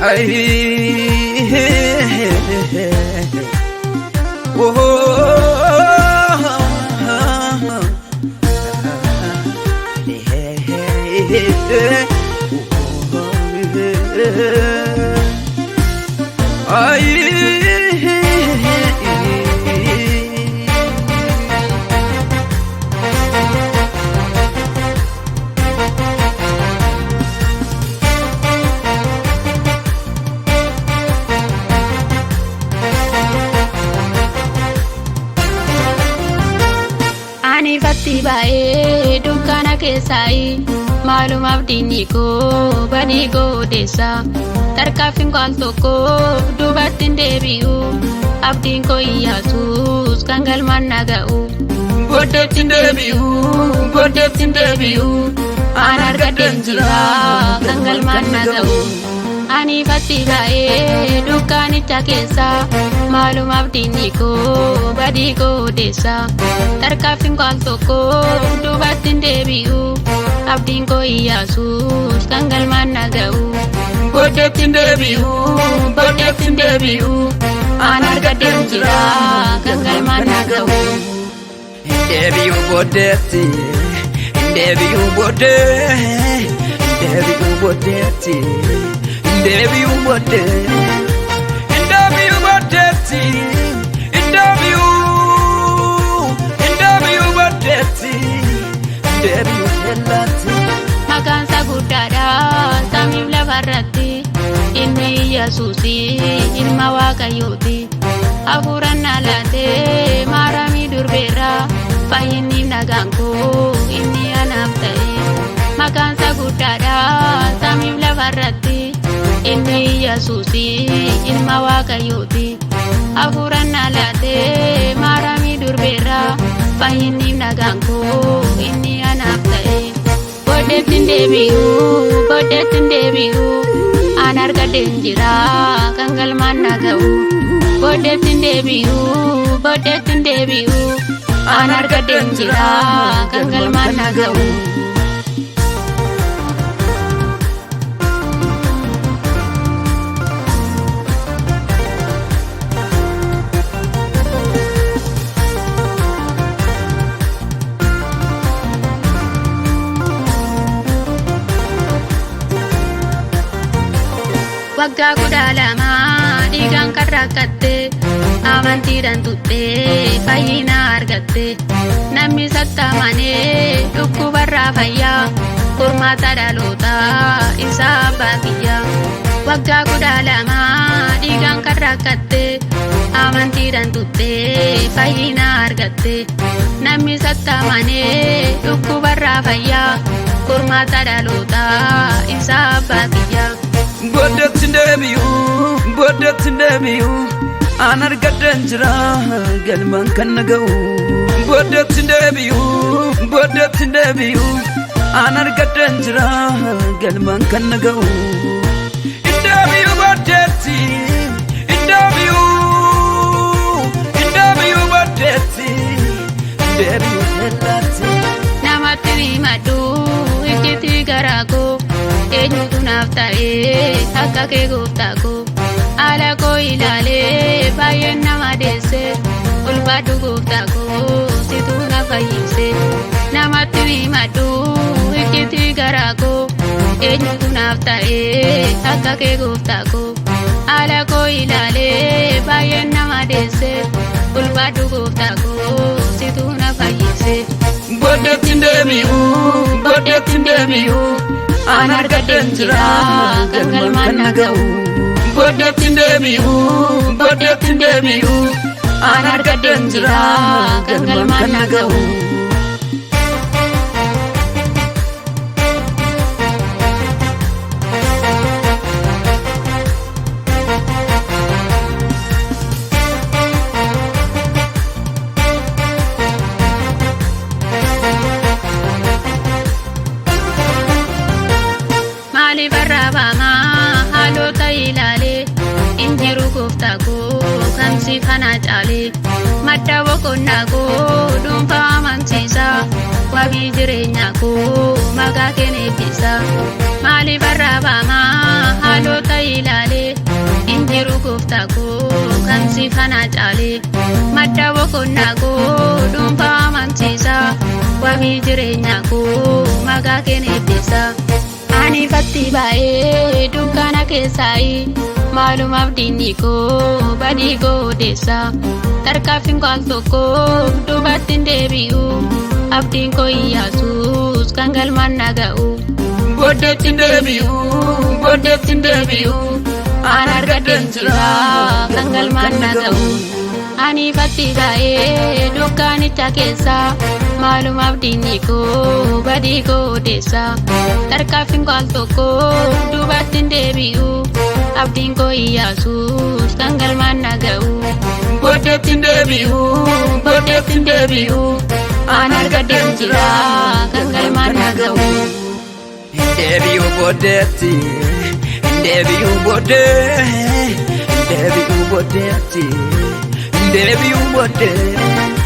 Ay, oh, Ani fatti bae dukkana keessai maalumaaf diinni koo badii goodeessa tarkaanfiin qaal tokko duubatti hin deebi'u abdiin koo Iyyasuus kan galmaan naga'u booddeetti hin deebi'u aan argadheen jira kan galmaan naga'u. Ani fatti bae dukkanicha keessa maalumaaf diinni koo badii goodeessa tarkaanfiin qaal tokko duubatti hin deebi'u abdiin koo Iyyasuus kan galmaan naga'u booddeetti hin deebi'u aan argadheen jira kan galmaan naga'u. Deebi'u booddeetti deebi'u booddeetti Deebi'u booddeetti deebi'u kellaatti. Maqaan isaa guddaadha samiif lafarratti inni Iyyasuus ilma Waaqayyooti hafuuraan na laatee maaramii durbeerra fayyinniif nagaan koo inni anaaf ta'e. Maqaan isaa guddaadha samiif lafarratti inni Iyyasuus ilma Waaqayyooti hafuuraan na laatee maaramii durbeerra fayyinniif nagaan koo inni anaaf ta'e. Booddeetti hin deebi'u aan argadheen jira kan galmaan naga'u booddeetti hin deebi'u aan argadheen jira kan galmaan naga'u. Waggaa 12 dhiigaan kan rakkatte amantiidhaan tuttee fayyina argatte namni sattamanee dhukkubarraa fayyaa furmaata dhaloota isaa abbaa kiyyaa. Waggaa 12 dhiigaan kan rakkatte amantiidhaan tuttee fayyina argatte namni sattamanee dhukkubarraa fayyaa furmaata dhaloota isaa abbaa kiyyaa. Booddeetti hin deebi'u aan argadheen jira galmaan kan naga'u booddeetti hin deebi'u aan argadheen jira galmaan kan naga'u. Deebi'u booddeetti deebi'u kellaatti. Namatti himadhu ijjiitti garaa koo eenyutu naaf ta'ee akka kee gooftaa koo haala koo ilaalee baay'een nama deesse ulfaadhu gooftaa koo situ na fayyise. Namatti himadhu ijjiitti garaa koo eenyutu naaf ta'ee akka kee gooftaa koo haala koo ilaalee baay'een nama deesse ulfaadhu gooftaa koo situ na fayyise. Booddeetti hin deebi'u aan argadheen jira kan galmaan naga'u booddeetti hin deebi'u aan argadheen jira kan galmaan naga'u. Kana caale madda boqonnaa koo dhuunfaa amansiisa wabii jireenyaa koo maqaa kee eebbisa maaliif arraabamaa haalota ilaale caalee madda boqonnaa koo dhuunfaa amansiisaa wabii jireenyaa koo maqaa kee eebbisaa ani fatti baay'ee dukkana keessaayi maalumaaf diinni koo badii koo odeessaa tarkaanfiin koo al tokko duubatti hin deebi'u abdiin koo Iyyaasuus kan galmaan naga'u booddeetti hin deebi'u aan argadheen jira kan galmaan naga'u ani fatti baay'ee dukkaanicha keessaa maalumaaf diinni koo badii koo odeessaa tarkaanfiin koo al tokko duubatti hin deebi'u abdiin koo Iyyaasuus kan galmaan naga'u booddeetti hin deebi'u aan argadheen jira kan galmaan naga'u. Deebi'u booddeetti deebi'u booddeetti.